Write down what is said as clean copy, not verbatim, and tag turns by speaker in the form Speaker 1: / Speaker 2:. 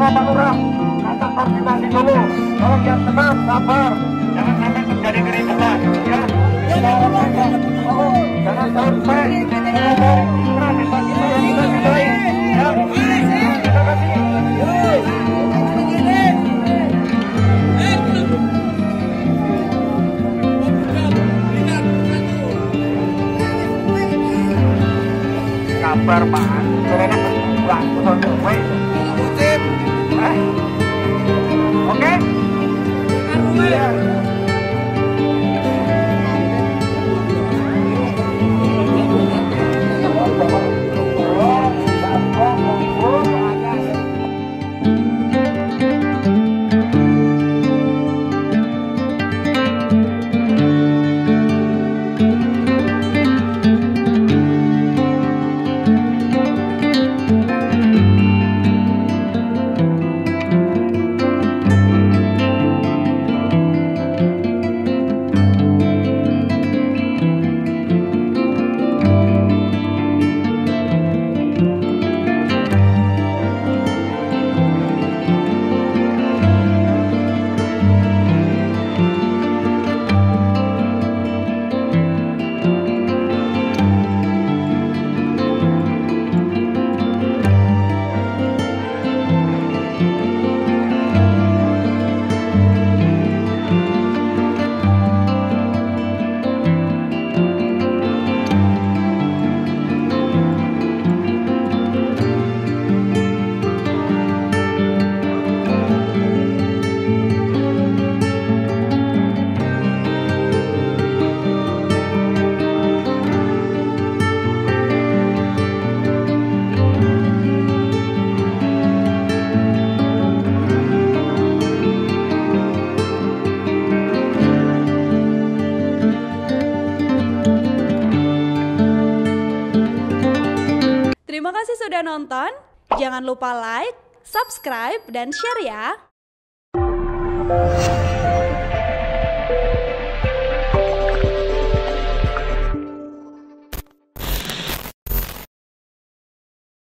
Speaker 1: sama Pak Lurah, kata koordinasi dulu. Tolong yang tenang, sabar, jangan sampai terjadi keributan, ya. Jangan sampai terima kasih. Kabar Pak, karena pulang ke oke? Iya.
Speaker 2: Terima kasih sudah nonton. Jangan lupa like, subscribe, dan share ya.